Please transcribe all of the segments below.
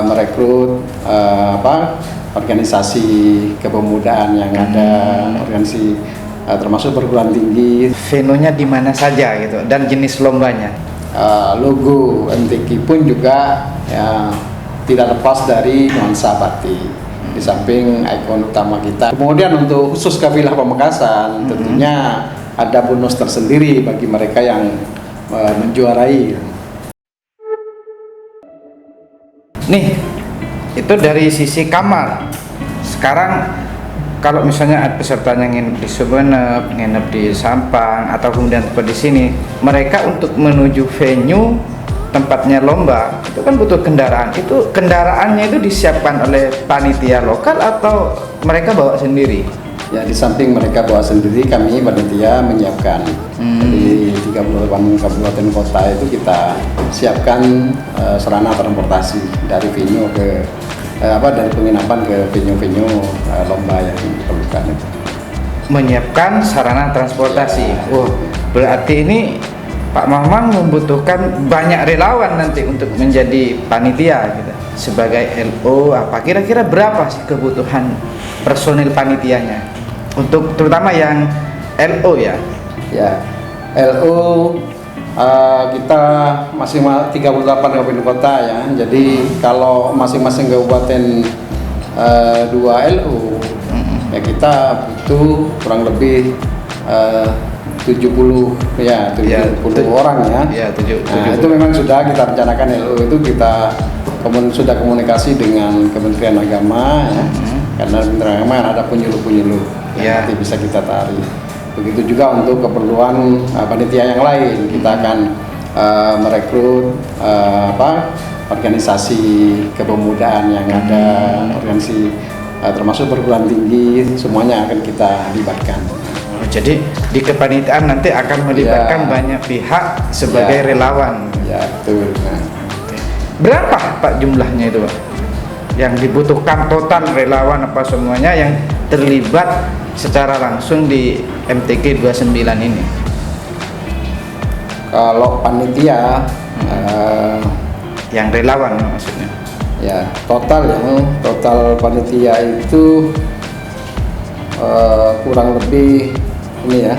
merekrut organisasi kepemudaan yang ada, organisasi termasuk perguruan tinggi. Venunya di mana saja gitu dan jenis lombanya. Logo MTQ pun juga ya, tidak lepas dari nuansa batik di samping ikon utama kita. Kemudian untuk khusus kafilah Pamekasan tentunya ada bonus tersendiri bagi mereka yang menjuarai. Nih, itu dari sisi kamar. Sekarang kalau misalnya ada pesertanya nginep di Sumenep, nginep di Sampang, atau kemudian di sini, mereka untuk menuju venue tempatnya lomba itu kan butuh kendaraan. Itu kendaraannya itu disiapkan oleh panitia lokal atau mereka bawa sendiri? Ya, di samping mereka bawa sendiri, kami panitia menyiapkan. Di 38 kabupaten kota itu kita siapkan sarana transportasi dari venue ke dari penginapan ke venue-venue lomba yang diperlukan itu. Menyiapkan sarana transportasi. Ya. Berarti ini Pak Mamang membutuhkan banyak relawan nanti untuk menjadi panitia gitu. Sebagai LO, apa kira-kira berapa sih kebutuhan personil panitianya? Untuk terutama yang LO ya. Ya, LO kita masih 38 kabupaten kota ya. Jadi kalau masing-masing kabupaten 2 LO ya kita butuh kurang lebih 70 orang ya. Ya, Itu memang sudah kita rencanakan. LO itu kita sudah komunikasi dengan Kementerian Agama ya. Karena Kementerian Agama ada penyuluh-penyuluh yang nanti bisa kita tarik. Begitu juga untuk keperluan panitia yang lain, kita akan merekrut organisasi kepemudaan yang ada, organisasi termasuk perguruan tinggi, semuanya akan kita libatkan. Jadi di kepanitiaan nanti akan melibatkan banyak pihak sebagai relawan. Ya, betul. Nah. Berapa Pak jumlahnya itu Pak? Yang dibutuhkan total relawan apa semuanya yang terlibat secara langsung di MTQ 29 ini? Kalau panitia yang relawan maksudnya? Ya, total panitia itu kurang lebih ini ya.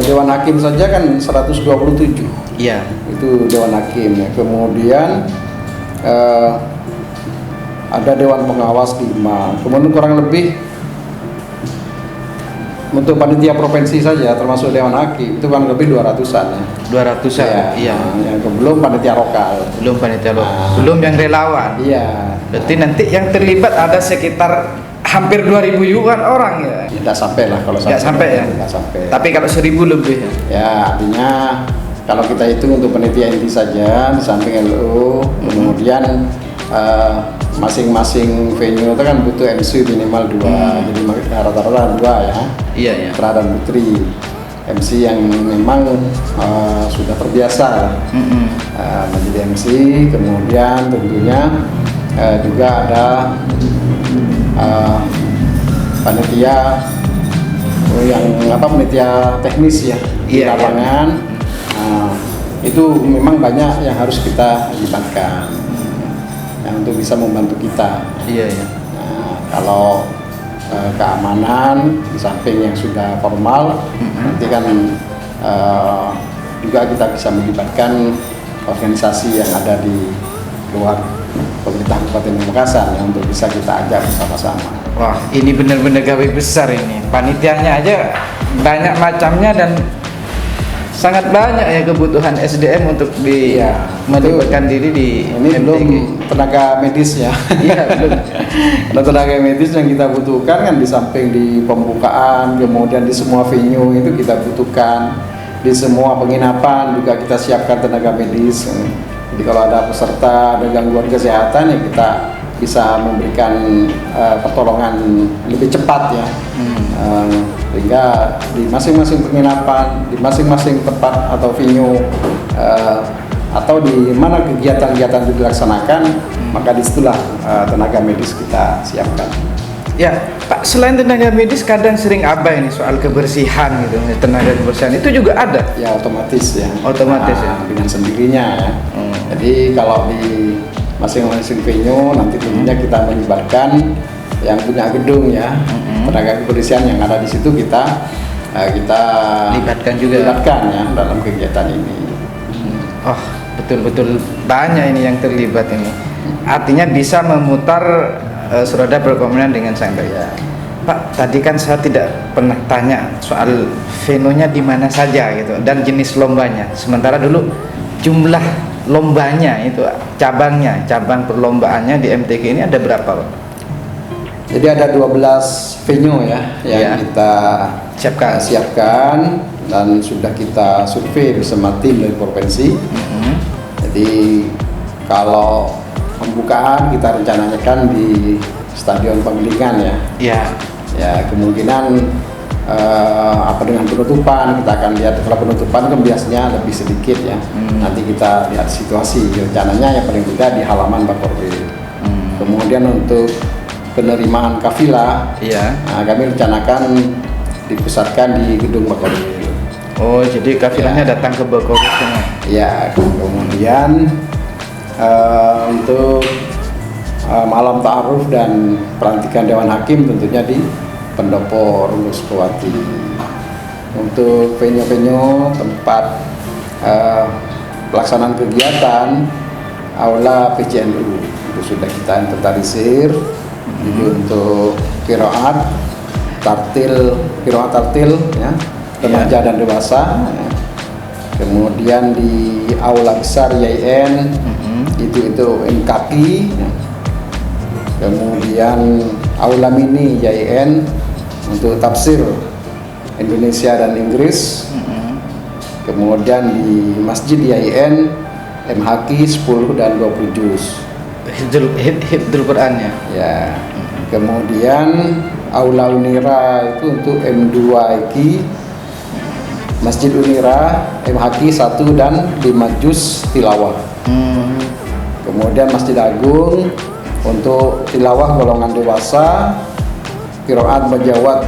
Dewan Hakim saja kan 127. Iya. Itu Dewan Hakim ya. Kemudian ada Dewan Pengawas 5. Kemudian kurang lebih untuk panitia provinsi saja termasuk Dewan Hakim itu kurang lebih 200-an ya. 200-an. Ya, iya. Yang belum panitia lokal. Belum panitia lokal. Belum yang relawan. Iya. Berarti nanti yang terlibat ada sekitar hampir 2000 orang ya. Tidak sampai lah kalau sampai ya. Tidak sampai. Tapi kalau 1000 lebih ya. Ya, artinya kalau kita hitung untuk panitia inti saja di samping LO, kemudian masing-masing venue itu kan butuh MC minimal 2, jadi rata-rata 2 ya. Iya ya. Putra dan putri MC yang memang sudah terbiasa menjadi MC. Kemudian tentunya juga ada panitia yang panitia teknis ya di lapangan. Itu memang banyak yang harus kita libatkan yang untuk bisa membantu kita. Iya ya. Kalau keamanan di samping yang sudah formal, nanti kan juga kita bisa melibatkan organisasi yang ada di luar pemerintah Kabupaten Pamekasan yang untuk bisa kita ajak bersama-sama. Wah, ini benar-benar gawe besar ini. Panitianya aja banyak macamnya dan sangat banyak ya kebutuhan SDM untuk melibatkan diri di ini MTQ. Belum tenaga medis ya. Iya, belum. Ada tenaga medis yang kita butuhkan kan di samping di pembukaan, kemudian di semua venue itu kita butuhkan, di semua penginapan juga kita siapkan tenaga medis. Jadi kalau ada peserta ada gangguan kesehatan ya kita bisa memberikan pertolongan lebih cepat ya. Sehingga di masing-masing penginapan, di masing-masing tempat atau venue atau di mana kegiatan-kegiatan itu dilaksanakan, maka disitulah tenaga medis kita siapkan. Ya, Pak, selain tenaga medis kadang sering abai nih soal kebersihan gitu, tenaga kebersihan itu juga ada? Ya otomatis ya. Otomatis ya. Dengan sendirinya ya. Jadi kalau di masing-masing venue nanti tentunya kita melibatkan yang punya gedung ya, tenaga kepolisian yang ada di situ kita Libatkan juga. ya dalam kegiatan ini. Oh, betul-betul banyak ini yang terlibat ini. Artinya bisa memutar Suroda berkomunikasi dengan santai. Ya. Pak, tadi kan saya tidak pernah tanya soal venue-nya di mana saja gitu dan jenis lombanya. Sementara dulu jumlah lombanya itu cabang perlombaannya di MTQ ini ada berapa, Pak? Jadi ada 12 venue ya yang kita siapkan dan sudah kita survei bersama tim dari provinsi. Jadi kalau pembukaan kita rencanakan di Stadion Panggilingan ya. Iya. Ya kemungkinan dengan penutupan kita akan lihat. Kalau penutupan kan biasanya lebih sedikit ya. Nanti kita lihat situasi. Rencananya yang paling tidak di halaman Bakorwil. Kemudian untuk penerimaan kafilah, kami rencanakan dipusatkan di gedung Bakorwil. Oh, jadi kafilahnya datang ke Bakorwil semua. Ya, kemudian untuk malam ta'aruf dan pelantikan Dewan Hakim tentunya di Pendopo Runggus Kewati. Untuk venue-venue tempat pelaksanaan kegiatan aula PCNU itu sudah kita inventarisir. Jadi untuk qiraat tartil ya, remaja dan dewasa. Kemudian di aula besar YIN itu MKQ. Kemudian aula mini YIN untuk tafsir Indonesia dan Inggris. Kemudian di masjid YIN MHQ 10 dan 20 juz. Hifdzul Quran ya. Ya. Kemudian aula Unira itu untuk M2 IQ, Masjid Unira MHQ 1 dan 5 juz tilawah. Kemudian Masjid Agung untuk tilawah golongan dewasa, qiraat bajawat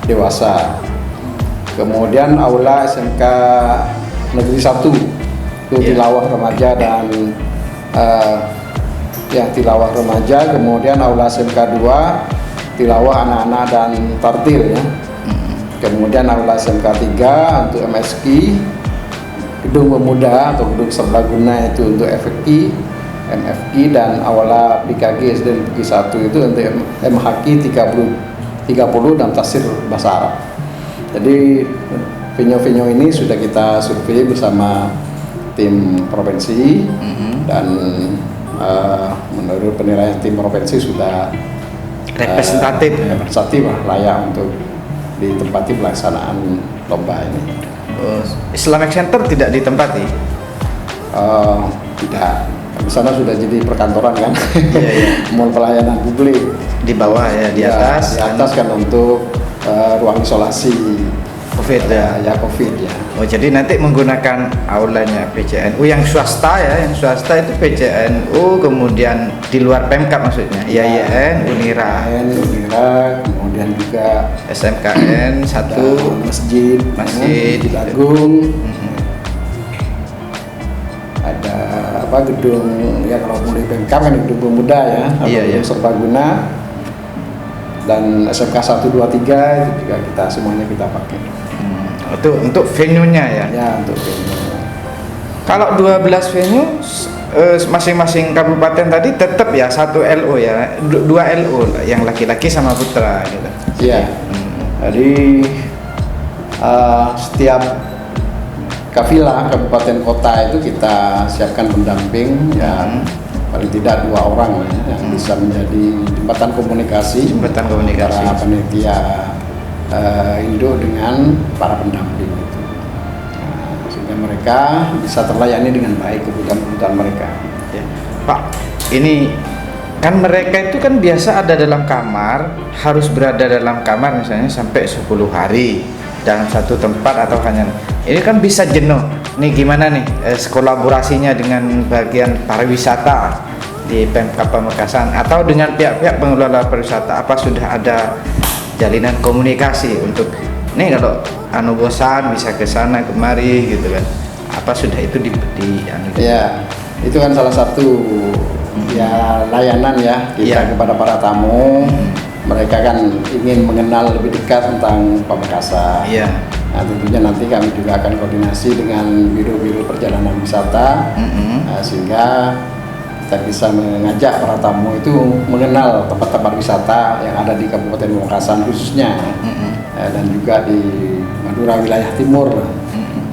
dewasa. Kemudian aula SMK Negeri 1 itu tilawah remaja dan tilawah remaja. Kemudian aula SMK 2 tilawah anak-anak dan tartil ya. Kemudian aula SMK 3 untuk MSQ, gedung pemuda atau gedung serbaguna itu untuk FFI, MFQ, dan aula PKG SD PKG 1 itu untuk MHQ 30 dan tafsir bahasa Arab. Jadi venue-venue ini sudah kita survei bersama tim provinsi dan menurut penilaian tim provinsi sudah representatif lah, layak untuk ditempati pelaksanaan lomba ini. Islamic Center tidak ditempati? Tidak, di sana sudah jadi perkantoran kan. Mall pelayanan publik di bawah ya, di atas. Di atas kan untuk ruang isolasi COVID ya COVID ya. Oh, jadi nanti menggunakan aulanya PCNU yang swasta ya, yang swasta itu PCNU, kemudian di luar Pemkab maksudnya, YIN, Unira, kemudian juga SMKN 1, Masjid Agung, ada gedung ya, kalau mulai Pemkab kan gedung pemuda ya, gedung serbaguna, dan SMK 1, 2, 3 itu juga kita semuanya kita pakai. Itu untuk venue-nya ya? Ya, untuk venue. Kalau 12 venue masing-masing kabupaten tadi tetap ya satu LO ya, 2 LO yang laki-laki sama putra gitu. Iya. Jadi setiap kafilah kabupaten kota itu kita siapkan pendamping ya, paling tidak 2 orang ya, yang bisa menjadi jembatan komunikasi antara panitia induk dengan para pendamping itu. Sehingga mereka bisa terlayani dengan baik kebutuhan mereka. Ya. Pak, ini kan mereka itu kan biasa ada dalam kamar, harus berada dalam kamar misalnya sampai 10 hari dalam satu tempat atau hanya ini kan bisa jenuh. Nih gimana nih kolaborasinya dengan bagian pariwisata di Pemkab Pamekasan atau dengan pihak-pihak pengelola pariwisata? Apa sudah ada jalinan komunikasi untuk nih kalau bosan bisa ke sana kemari gitu kan? Apa sudah itu Ya, itu kan salah satu ya layanan ya kita kepada para tamu. Mereka kan ingin mengenal lebih dekat tentang Pamekasan. Nah, tentunya nanti kami juga akan koordinasi dengan biro-biro perjalanan wisata, sehingga kita bisa mengajak para tamu itu mengenal tempat-tempat wisata yang ada di Kabupaten Pamekasan khususnya, dan juga di Madura wilayah timur,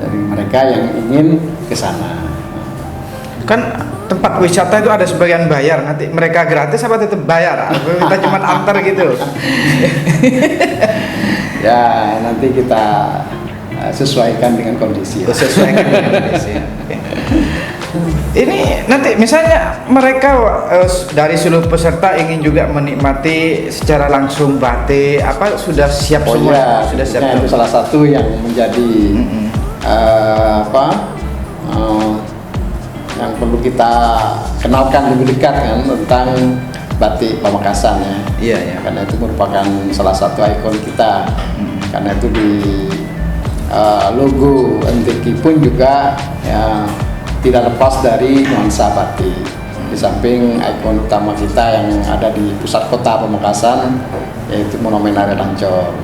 dari mereka yang ingin ke sana. Kan tempat wisata itu ada sebagian bayar, nanti mereka gratis apa tetap bayar? Kita cuma antar gitu. Ya, nanti kita sesuaikan dengan kondisi. Sesuaikan dengan kondisi. Okay. Ini nanti misalnya mereka dari seluruh peserta ingin juga menikmati secara langsung batik, apa sudah siap semua? Ya, sudah siap. itu salah satu yang menjadi yang perlu kita kenalkan lebih dekat kan tentang batik Pamekasan ya. Iya. Karena itu merupakan salah satu ikon kita. Karena itu di logo MTQ pun juga ya tidak lepas dari nuansa batik. Di samping ikon utama kita yang ada di pusat kota Pamekasan, yaitu Monumen Arya Lancor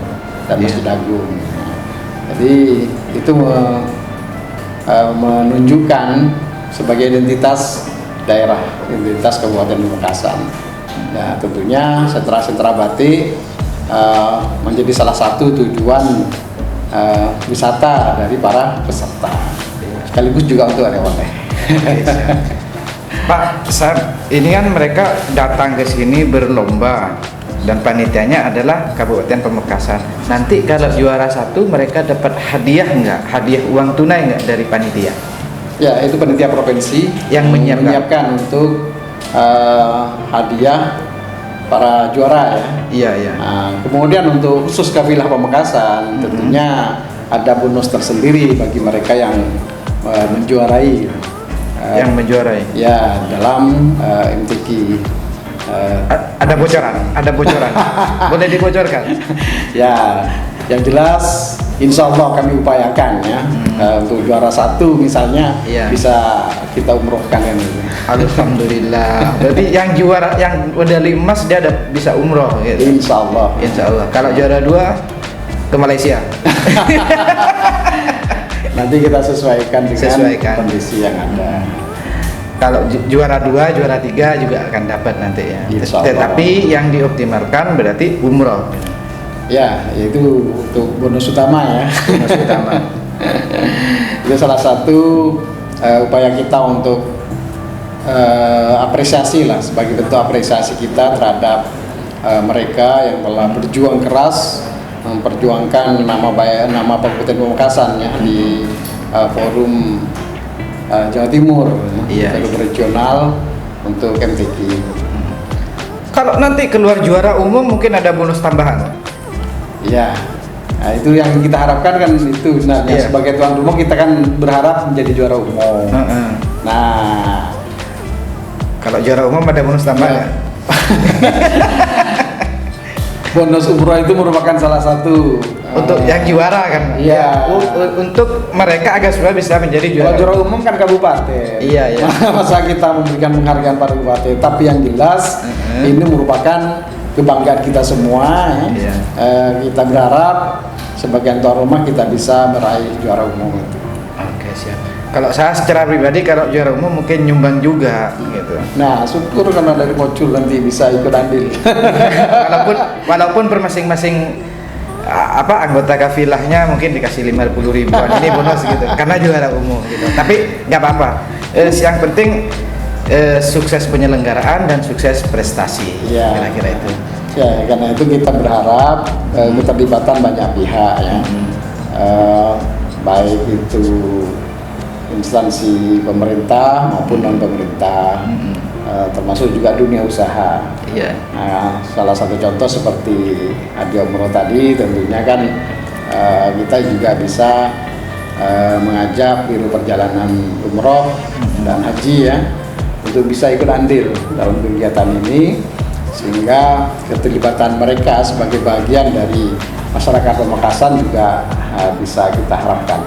dan Masjid Agung. Jadi itu menunjukkan sebagai identitas daerah, identitas Kabupaten Pamekasan. Ya, tentunya sentra-sentra batik menjadi salah satu tujuan wisata dari para peserta, sekaligus juga untuk oleh-oleh. Pak, ini kan mereka datang ke sini berlomba dan panitianya adalah Kabupaten Pamekasan. Nanti kalau juara satu mereka dapat hadiah nggak? Hadiah uang tunai nggak dari panitia? Ya, itu panitia provinsi yang menyiapkan untuk hadiah para juara ya. Iya. Nah, kemudian untuk khusus kafilah Pamekasan tentunya ada bonus tersendiri bagi mereka yang menjuarai. Yang menjuarai. Ya, dalam MTQ. Ada bocoran. Boleh dibocorkan? Ya, yang jelas insya Allah kami upayakan ya untuk juara satu misalnya bisa kita umrohkan ini. Alhamdulillah. Berarti yang juara, yang medali emas dia bisa umroh gitu. Insya Allah. Kalau juara 2 ke Malaysia. Nanti kita sesuaikan dengan kondisi yang ada. Kalau juara 2, juara 3 juga akan dapat nanti ya. Tetapi yang dioptimalkan berarti umroh. Ya, itu untuk bonus utama ya. Bonus utama. Itu salah satu upaya kita untuk apresiasi lah, sebagai bentuk apresiasi kita terhadap mereka yang telah berjuang keras memperjuangkan nama Kabupaten Pamekasan ya di forum Jawa Timur, forum regional untuk MTQ. Kalau nanti keluar juara umum mungkin ada bonus tambahan. Ya, nah itu yang kita harapkan kan itu. Nah, sebagai tuan rumah kita kan berharap menjadi juara umum. Nah, kalau juara umum ada bonus tambahan. Bonus umroh itu merupakan salah satu untuk yang juara kan. Iya. Untuk mereka agak supaya bisa menjadi juara. Kalau juara umum kan kabupaten. Iya. Masa kita memberikan penghargaan pada kabupaten. Tapi yang jelas ini merupakan kebanggaan kita semua. Ya. Kita berharap sebagian tuan rumah kita bisa meraih juara umum itu. Oke, siap. Kalau saya secara pribadi kalau juara umum mungkin nyumbang juga gitu. Nah, syukur karena dari Mocul nanti bisa ikut andil. walaupun per masing-masing anggota kafilahnya mungkin dikasih 50 ribuan ini bonus gitu karena juara umum gitu. Tapi nggak apa-apa. Yang penting sukses penyelenggaraan dan sukses prestasi. Kira-kira itu. Ya, karena itu kita berharap keterlibatan banyak pihak ya. Baik itu instansi pemerintah maupun non pemerintah, termasuk juga dunia usaha. Nah, salah satu contoh seperti hadiah umroh tadi, tentunya kan kita juga bisa mengajak biro perjalanan umroh dan haji ya untuk bisa ikut andil dalam kegiatan ini, sehingga keterlibatan mereka sebagai bagian dari masyarakat Pamekasan juga bisa kita harapkan.